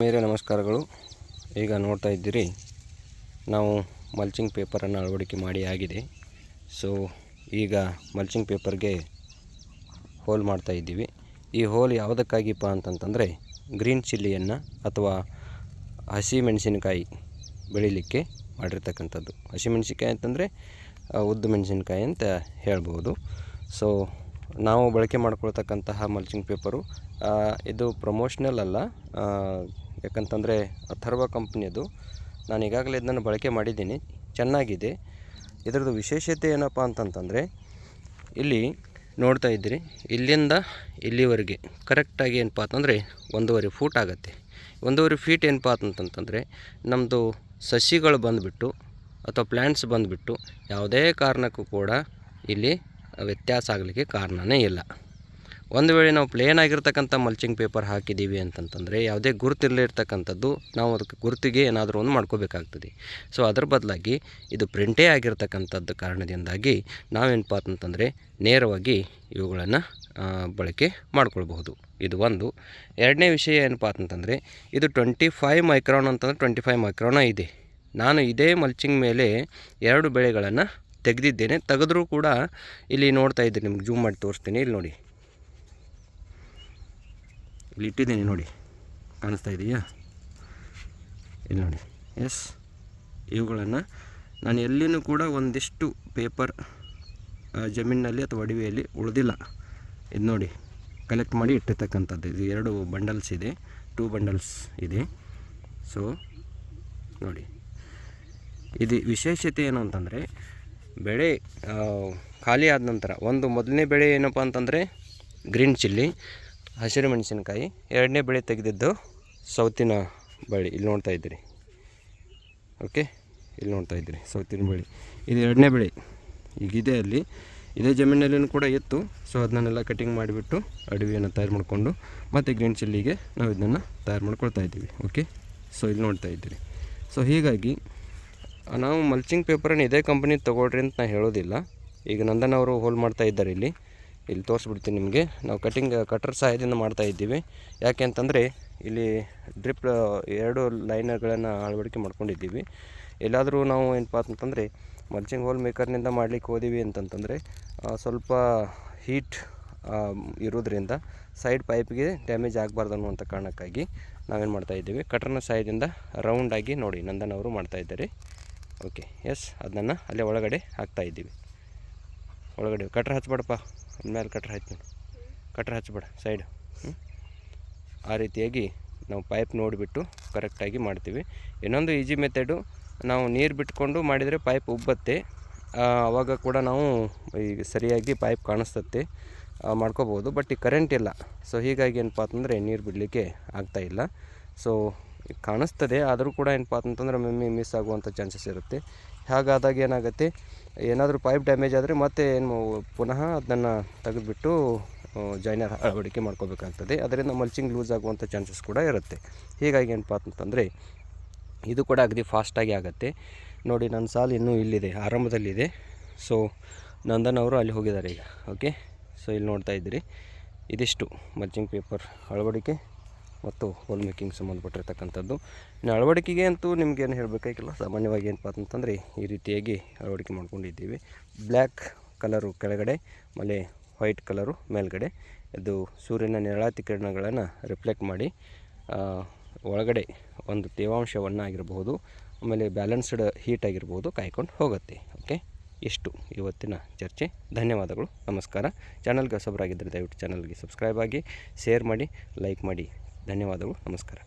ಮೇರೆ ನಮಸ್ಕಾರಗಳು. ಈಗ ನೋಡ್ತಾ ಇದ್ದೀರಿ, ನಾವು ಮಲ್ಚಿಂಗ್ ಪೇಪರನ್ನು ಅಳವಡಿಕೆ ಮಾಡಿ ಆಗಿದೆ. ಸೊ ಈಗ ಮಲ್ಚಿಂಗ್ ಪೇಪರ್ಗೆ ಹೋಲ್ ಮಾಡ್ತಾ ಇದ್ದೀವಿ. ಈ ಹೋಲ್ ಯಾವುದಕ್ಕಾಗಿಪ್ಪ ಅಂತಂತಂದರೆ ಗ್ರೀನ್ ಚಿಲ್ಲಿಯನ್ನು ಅಥವಾ ಹಸಿ ಮೆಣಸಿನಕಾಯಿ ಬೆಳೀಲಿಕ್ಕೆ ಮಾಡಿರ್ತಕ್ಕಂಥದ್ದು. ಹಸಿ ಮೆಣಸಿನಕಾಯಿ ಅಂತಂದರೆ ಉದ್ದು ಮೆಣಸಿನಕಾಯಿ ಅಂತ ಹೇಳ್ಬೋದು. ಸೊ ನಾವು ಬಳಕೆ ಮಾಡ್ಕೊಳ್ತಕ್ಕಂತಹ ಮಲ್ಚಿಂಗ್ ಪೇಪರು ಇದು ಪ್ರಮೋಷ್ನಲ್ ಅಲ್ಲ, ಯಾಕಂತಂದರೆ ಅಥರ್ವ ಕಂಪ್ನಿಯದು. ನಾನು ಈಗಾಗಲೇ ಇದನ್ನು ಬಳಕೆ ಮಾಡಿದ್ದೀನಿ, ಚೆನ್ನಾಗಿದೆ. ಇದರದ್ದು ವಿಶೇಷತೆ ಏನಪ್ಪ ಅಂತಂತಂದರೆ, ಇಲ್ಲಿ ನೋಡ್ತಾ ಇದ್ದೀರಿ, ಇಲ್ಲಿಂದ ಇಲ್ಲಿವರೆಗೆ ಕರೆಕ್ಟಾಗಿ ಏನಪ್ಪ ಅಂತಂದರೆ 1.5 ಫೂಟ್ ಆಗುತ್ತೆ. 1.5 ಫೀಟ್ ಏನಪ್ಪ ಅಂತಂತಂದರೆ ನಮ್ಮದು ಸಸಿಗಳು ಬಂದುಬಿಟ್ಟು ಅಥವಾ ಪ್ಲ್ಯಾಂಟ್ಸ್ ಬಂದುಬಿಟ್ಟು ಯಾವುದೇ ಕಾರಣಕ್ಕೂ ಕೂಡ ಇಲ್ಲಿ ವ್ಯತ್ಯಾಸ ಆಗಲಿಕ್ಕೆ ಕಾರಣವೇ ಇಲ್ಲ. ಒಂದು ವೇಳೆ ನಾವು ಪ್ಲೇನ್ ಆಗಿರ್ತಕ್ಕಂಥ ಮಲ್ಚಿಂಗ್ ಪೇಪರ್ ಹಾಕಿದ್ದೀವಿ ಅಂತಂತಂದರೆ ಯಾವುದೇ ಗುರುತಿರಲಿರ್ತಕ್ಕಂಥದ್ದು, ನಾವು ಅದಕ್ಕೆ ಗುರುತಿಗೆ ಏನಾದರೂ ಒಂದು ಮಾಡ್ಕೋಬೇಕಾಗ್ತದೆ. ಸೊ ಅದರ ಬದಲಾಗಿ ಇದು ಪ್ರಿಂಟೇ ಆಗಿರ್ತಕ್ಕಂಥದ್ದು ಕಾರಣದಿಂದಾಗಿ ನಾವೇನಪ್ಪ ಅಂತಂತಂದರೆ ನೇರವಾಗಿ ಇವುಗಳನ್ನು ಬಳಕೆ ಮಾಡ್ಕೊಳ್ಬಹುದು. ಇದು ಒಂದು. ಎರಡನೇ ವಿಷಯ ಏನಪ್ಪ ಅಂತಂತಂದರೆ, ಇದು 25 ಮೈಕ್ರಾನ್ ಅಂತಂದರೆ 25 ಮೈಕ್ರಾನ ಇದೆ. ನಾನು ಇದೇ ಮಲ್ಚಿಂಗ್ ಮೇಲೆ 2 ಬೆಳೆಗಳನ್ನು ತೆಗೆದಿದ್ದೇನೆ. ತೆಗೆದ್ರೂ ಕೂಡ ಇಲ್ಲಿ ನೋಡ್ತಾ ಇದ್ದೀನಿ, ನಿಮ್ಗೆ ಜೂಮ್ ಮಾಡಿ ತೋರಿಸ್ತೀನಿ. ಇಲ್ಲಿ ನೋಡಿ, ಇಲ್ಲಿ ಇಟ್ಟಿದ್ದೀನಿ ನೋಡಿ, ಕಾಣಿಸ್ತಾ ಇದೆಯಾ? ಇಲ್ಲಿ ನೋಡಿ. ಎಸ್, ಇವುಗಳನ್ನು ನಾನು ಎಲ್ಲಿನೂ ಕೂಡ ಒಂದಿಷ್ಟು ಪೇಪರ್ ಜಮೀನಿನಲ್ಲಿ ಅಥವಾ ಅಡವಿಯಲ್ಲಿ ಉಳಿದಿಲ್ಲ. ಇದು ನೋಡಿ, ಕಲೆಕ್ಟ್ ಮಾಡಿ ಇಟ್ಟಿರ್ತಕ್ಕಂಥದ್ದು. ಇದು 2 ಬಂಡಲ್ಸ್ ಇದೆ, 2 ಬಂಡಲ್ಸ್ ಇದೆ. ಸೊ ನೋಡಿ, ಇದು ವಿಶೇಷತೆ ಏನು ಅಂತಂದರೆ, ಬೆಳೆ ಖಾಲಿ ಆದ ನಂತರ ಮೊದಲನೇ ಬೆಳೆ ಏನಪ್ಪ ಅಂತಂದರೆ ಗ್ರೀನ್ ಚಿಲ್ಲಿ, ಹಸಿರು ಮೆಣಸಿನಕಾಯಿ. ಎರಡನೇ ಬೆಳೆ ತೆಗೆದಿದ್ದು ಸೌತಿನ ಬಳ್ಳಿ. ಇಲ್ಲಿ ನೋಡ್ತಾ ಇದ್ದೀರಿ, ಓಕೆ, ಇಲ್ಲಿ ನೋಡ್ತಾ ಇದ್ದೀರಿ ಸೌತಿನ ಬಳ್ಳಿ. ಇದು ಎರಡನೇ ಬೆಳೆ ಈಗಿದೆ. ಅಲ್ಲಿ ಇದೇ ಜಮೀನಲ್ಲಿಯೂ ಕೂಡ ಇತ್ತು. ಸೊ ಅದನ್ನೆಲ್ಲ ಕಟಿಂಗ್ ಮಾಡಿಬಿಟ್ಟು ಅಡವಿಯನ್ನು ತಯಾರು ಮಾಡಿಕೊಂಡು ಮತ್ತು ಗ್ರೀನ್ ಚಿಲ್ಲಿಗೆ ನಾವು ಇದನ್ನು ತಯಾರು ಮಾಡ್ಕೊಳ್ತಾ ಇದ್ದೀವಿ. ಓಕೆ, ಸೊ ಇಲ್ಲಿ ನೋಡ್ತಾ ಇದ್ದೀರಿ. ಸೊ ಹೀಗಾಗಿ ನಾವು ಮಲ್ಚಿಂಗ್ ಪೇಪರನ್ನು ಇದೇ ಕಂಪ್ನಿ ತೊಗೊಳ್ರಿ ಅಂತ ನಾನು ಹೇಳೋದಿಲ್ಲ. ಈಗ ನಂದನ್ ಅವರು ಹೋಲ್ ಮಾಡ್ತಾ ಇದ್ದಾರೆ. ಇಲ್ಲಿ ತೋರಿಸ್ಬಿಡ್ತೀನಿ ನಿಮಗೆ. ನಾವು ಕಟರ್ ಸಹಾಯದಿಂದ ಮಾಡ್ತಾ ಇದ್ದೀವಿ. ಯಾಕೆ ಅಂತಂದರೆ ಇಲ್ಲಿ ಡ್ರಿಪ್ 2 ಲೈನರ್ಗಳನ್ನು ಅಳವಡಿಕೆ ಮಾಡ್ಕೊಂಡಿದ್ದೀವಿ. ಎಲ್ಲಾದರೂ ನಾವು ಏನಪ್ಪ ಅಂತಂದರೆ ಮಲ್ಚಿಂಗ್ ಹೋಲ್ ಮೇಕರ್ನಿಂದ ಮಾಡಲಿಕ್ಕೆ ಹೋದಿವಿ ಅಂತಂತಂದರೆ ಸ್ವಲ್ಪ ಹೀಟ್ ಇರೋದ್ರಿಂದ ಸೈಡ್ ಪೈಪ್ಗೆ ಡ್ಯಾಮೇಜ್ ಆಗಬಾರ್ದು ಅನ್ನುವಂಥ ಕಾರಣಕ್ಕಾಗಿ ನಾವೇನು ಮಾಡ್ತಾಯಿದ್ದೀವಿ, ಕಟರ್ನ ಸಹಾಯದಿಂದ ರೌಂಡಾಗಿ ನೋಡಿ ನಂದನ್ ಅವರು ಮಾಡ್ತಾಯಿದ್ದಾರೆ. ಓಕೆ, ಎಸ್, ಅದನ್ನು ಅಲ್ಲೇ ಒಳಗಡೆ ಹಾಕ್ತಾಯಿದ್ದೀವಿ. ಒಳಗಡೆ ಕಟ್ರ್ ಹಚ್ಬೇಡಪ್ಪ, ಮೇಲೆ ಕಟ್ರ್ ಹಚ್ಚಿ, ಕಟ್ರ್ ಹಚ್ಬೇಡ ಸೈಡ್. ಆ ರೀತಿಯಾಗಿ ನಾವು ಪೈಪ್ ನೋಡಿಬಿಟ್ಟು ಕರೆಕ್ಟಾಗಿ ಮಾಡ್ತೀವಿ. ಇನ್ನೊಂದು ಈಜಿ ಮೆಥಡು, ನಾವು ನೀರು ಬಿಟ್ಕೊಂಡು ಮಾಡಿದರೆ ಪೈಪ್ ಉಬ್ಬತ್ತೆ. ಆವಾಗ ಕೂಡ ನಾವು ಈಗ ಸರಿಯಾಗಿ ಪೈಪ್ ಕಾಣಿಸ್ತತ್ತೆ, ಮಾಡ್ಕೋಬೋದು. ಬಟ್ ಈಗ ಕರೆಂಟ್ ಇಲ್ಲ. ಸೊ ಹೀಗಾಗಿ ಏನಪ್ಪ ಅಂತಂದರೆ ನೀರು ಬಿಡಲಿಕ್ಕೆ ಆಗ್ತಾಯಿಲ್ಲ. ಸೊ ಕಾಣಿಸ್ತದೆ, ಆದರೂ ಕೂಡ ಏನಪ್ಪ ಅಂತಂದ್ರೆ ಒಮ್ಮೆ ಮಿಸ್ ಆಗುವಂಥ ಚಾನ್ಸಸ್ ಇರುತ್ತೆ. ಹಾಗಾದಾಗ ಏನಾಗುತ್ತೆ, ಏನಾದರೂ ಪೈಪ್ ಡ್ಯಾಮೇಜ್ ಆದರೆ ಮತ್ತೆ ಪುನಃ ಅದನ್ನು ತೆಗೆದುಬಿಟ್ಟು ಜಾಯ್ನರ್ ಅಳವಡಿಕೆ ಮಾಡ್ಕೋಬೇಕಾಗ್ತದೆ. ಅದರಿಂದ ಮಲ್ಚಿಂಗ್ ಲೂಸ್ ಆಗುವಂಥ ಚಾನ್ಸಸ್ ಕೂಡ ಇರುತ್ತೆ. ಹೀಗಾಗಿ ಏನಪ್ಪ ಅಂತಂದರೆ ಇದು ಕೂಡ ಅಗದಿ ಫಾಸ್ಟಾಗಿ ಆಗುತ್ತೆ. ನೋಡಿ, ನನ್ನ ಸಾಲು ಇನ್ನೂ ಇಲ್ಲಿದೆ, ಆರಂಭದಲ್ಲಿದೆ. ಸೊ ನಂದನ್ ಅವರು ಅಲ್ಲಿ ಹೋಗಿದ್ದಾರೆ ಈಗ. ಓಕೆ, ಸೊ ಇಲ್ಲಿ ನೋಡ್ತಾ ಇದ್ದೀರಿ, ಇದಿಷ್ಟು ಮಲ್ಚಿಂಗ್ ಪೇಪರ್ ಅಳವಡಿಕೆ ಮತ್ತು ಹೋಲ್ ಮೇಕಿಂಗ್ ಸಂಬಂಧಪಟ್ಟಿರ್ತಕ್ಕಂಥದ್ದು. ಇನ್ನು ಅಳವಡಿಕೆಗೆ ಅಂತೂ ನಿಮಗೇನು ಹೇಳಬೇಕಾಗಿಲ್ಲ. ಸಾಮಾನ್ಯವಾಗಿ ಏನಪ್ಪ ಅಂತಂದರೆ ಈ ರೀತಿಯಾಗಿ ಅಳವಡಿಕೆ ಮಾಡ್ಕೊಂಡಿದ್ದೀವಿ. ಬ್ಲ್ಯಾಕ್ ಕಲರು ಕೆಳಗಡೆ, ಆಮೇಲೆ ವೈಟ್ ಕಲರು ಮೇಲ್ಗಡೆ. ಇದು ಸೂರ್ಯನ ನೆರಳಾತಿ ಕಿರಣಗಳನ್ನು ರಿಫ್ಲೆಕ್ಟ್ ಮಾಡಿ ಒಳಗಡೆ ಒಂದು ತೇವಾಂಶವನ್ನು ಆಗಿರಬಹುದು, ಆಮೇಲೆ ಬ್ಯಾಲೆನ್ಸ್ಡ್ ಹೀಟ್ ಆಗಿರ್ಬೋದು, ಕಾಯ್ಕೊಂಡು ಹೋಗುತ್ತೆ. ಓಕೆ, ಇಷ್ಟು ಇವತ್ತಿನ ಚರ್ಚೆ. ಧನ್ಯವಾದಗಳು, ನಮಸ್ಕಾರ. ಚಾನಲ್ಗೆ ಹೊಸಬರಾಗಿದ್ದರೆ ದಯವಿಟ್ಟು ಚಾನಲ್ಗೆ ಸಬ್ಸ್ಕ್ರೈಬ್ ಆಗಿ, ಶೇರ್ ಮಾಡಿ, ಲೈಕ್ ಮಾಡಿ. ಧನ್ಯವಾದಗಳು, ನಮಸ್ಕಾರ.